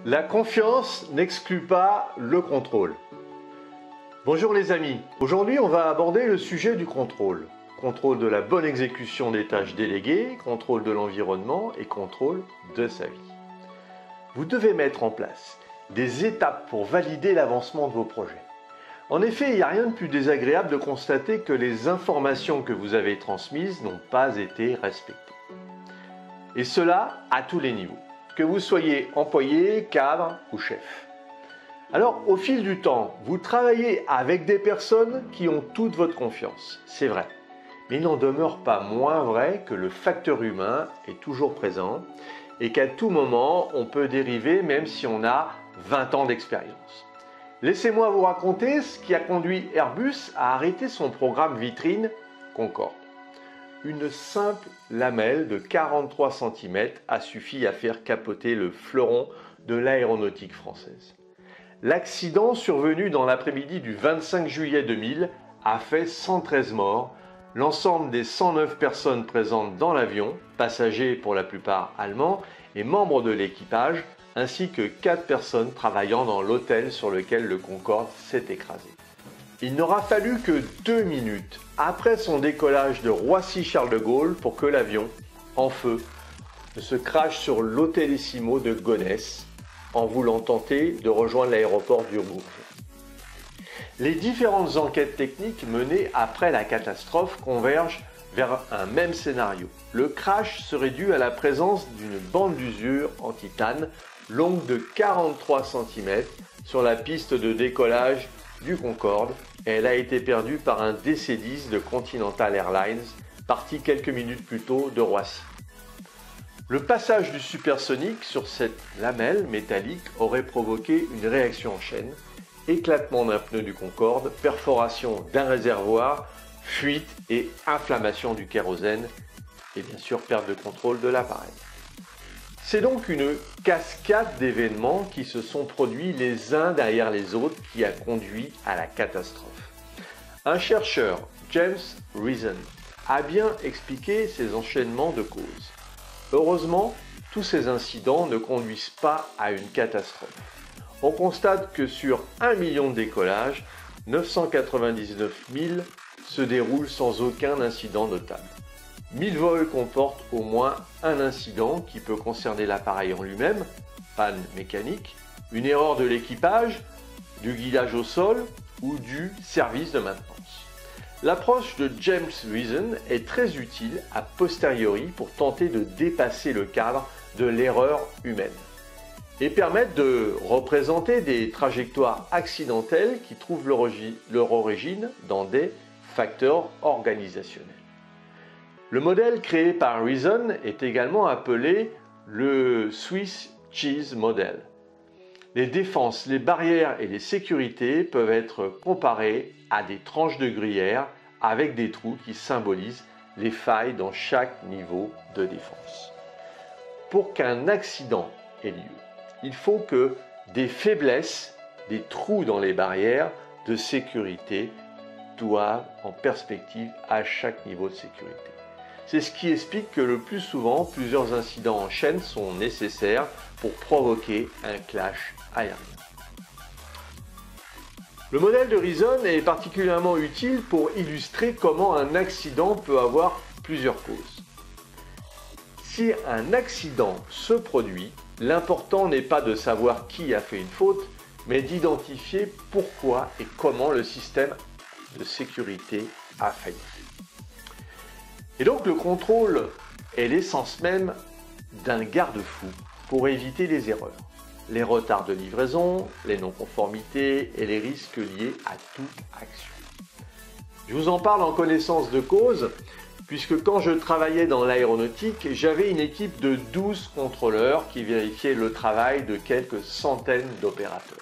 La confiance n'exclut pas le contrôle. Bonjour les amis, aujourd'hui on va aborder le sujet du contrôle. Contrôle de la bonne exécution des tâches déléguées, contrôle de l'environnement et contrôle de sa vie. Vous devez mettre en place des étapes pour valider l'avancement de vos projets. En effet, il n'y a rien de plus désagréable de constater que les informations que vous avez transmises n'ont pas été respectées. Et cela à tous les niveaux, que vous soyez employé, cadre ou chef. Alors, au fil du temps, vous travaillez avec des personnes qui ont toute votre confiance, c'est vrai. Mais il n'en demeure pas moins vrai que le facteur humain est toujours présent et qu'à tout moment, on peut dériver même si on a 20 ans d'expérience. Laissez-moi vous raconter ce qui a conduit Airbus à arrêter son programme vitrine Concorde. Une simple lamelle de 43 cm a suffi à faire capoter le fleuron de l'aéronautique française. L'accident survenu dans l'après-midi du 25 juillet 2000 a fait 113 morts. L'ensemble des 109 personnes présentes dans l'avion, passagers pour la plupart allemands et membres de l'équipage, ainsi que 4 personnes travaillant dans l'hôtel sur lequel le Concorde s'est écrasé. Il n'aura fallu que 2 minutes après son décollage de Roissy-Charles de Gaulle pour que l'avion, en feu, ne se crache sur l'hôtellissimo de Gonesse en voulant tenter de rejoindre l'aéroport du Bourget. Les différentes enquêtes techniques menées après la catastrophe convergent vers un même scénario. Le crash serait dû à la présence d'une bande d'usure en titane longue de 43 cm sur la piste de décollage du Concorde et elle a été perdue par un DC-10 de Continental Airlines parti quelques minutes plus tôt de Roissy. Le passage du supersonique sur cette lamelle métallique aurait provoqué une réaction en chaîne, éclatement d'un pneu du Concorde, perforation d'un réservoir, fuite et inflammation du kérosène et bien sûr perte de contrôle de l'appareil. C'est donc une cascade d'événements qui se sont produits les uns derrière les autres qui a conduit à la catastrophe. Un chercheur, James Reason, a bien expliqué ces enchaînements de causes. Heureusement, tous ces incidents ne conduisent pas à une catastrophe. On constate que sur 1 million de décollages, 999 000 se déroulent sans aucun incident notable. 1000 vols comportent au moins un incident qui peut concerner l'appareil en lui-même, panne mécanique, une erreur de l'équipage, du guidage au sol ou du service de maintenance. L'approche de James Reason est très utile a posteriori pour tenter de dépasser le cadre de l'erreur humaine et permettre de représenter des trajectoires accidentelles qui trouvent leur origine dans des facteurs organisationnels. Le modèle créé par Reason est également appelé le Swiss Cheese Model. Les défenses, les barrières et les sécurités peuvent être comparées à des tranches de gruyère avec des trous qui symbolisent les failles dans chaque niveau de défense. Pour qu'un accident ait lieu, il faut que des faiblesses, des trous dans les barrières de sécurité doivent en perspective à chaque niveau de sécurité. C'est ce qui explique que le plus souvent, plusieurs incidents en chaîne sont nécessaires pour provoquer un clash aérien. Le modèle de Reason est particulièrement utile pour illustrer comment un accident peut avoir plusieurs causes. Si un accident se produit, l'important n'est pas de savoir qui a fait une faute, mais d'identifier pourquoi et comment le système de sécurité a failli. Et donc le contrôle est l'essence même d'un garde-fou pour éviter les erreurs, les retards de livraison, les non-conformités et les risques liés à toute action. Je vous en parle en connaissance de cause, puisque quand je travaillais dans l'aéronautique, j'avais une équipe de 12 contrôleurs qui vérifiaient le travail de quelques centaines d'opérateurs.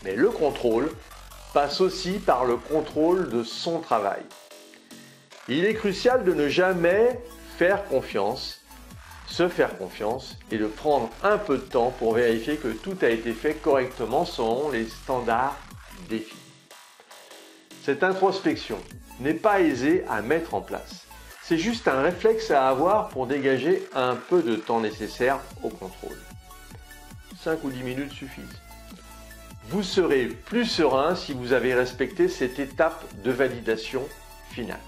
Mais le contrôle passe aussi par le contrôle de son travail. Il est crucial de ne jamais se faire confiance et de prendre un peu de temps pour vérifier que tout a été fait correctement selon les standards définis. Cette introspection n'est pas aisée à mettre en place. C'est juste un réflexe à avoir pour dégager un peu de temps nécessaire au contrôle. 5 ou 10 minutes suffisent. Vous serez plus serein si vous avez respecté cette étape de validation finale.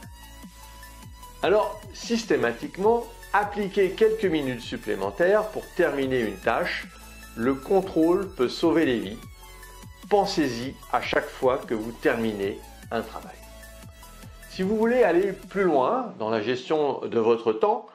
Alors, systématiquement, appliquez quelques minutes supplémentaires pour terminer une tâche. Le contrôle peut sauver les vies. Pensez-y à chaque fois que vous terminez un travail. Si vous voulez aller plus loin dans la gestion de votre temps,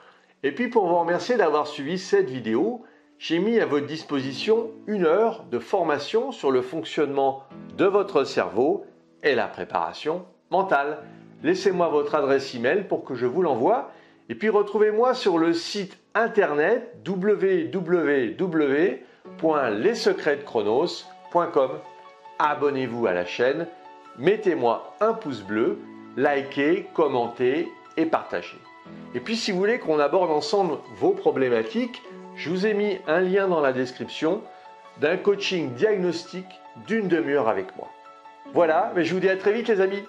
et puis pour vous remercier d'avoir suivi cette vidéo, j'ai mis à votre disposition 1 heure de formation sur le fonctionnement de votre cerveau et la préparation mentale. Laissez-moi votre adresse email pour que je vous l'envoie. Et puis retrouvez-moi sur le site internet www.lessecretsdechronos.com. Abonnez-vous à la chaîne, mettez-moi un pouce bleu, likez, commentez et partagez. Et puis si vous voulez qu'on aborde ensemble vos problématiques, je vous ai mis un lien dans la description d'un coaching diagnostic d'1 demi-heure avec moi. Voilà, mais je vous dis à très vite les amis.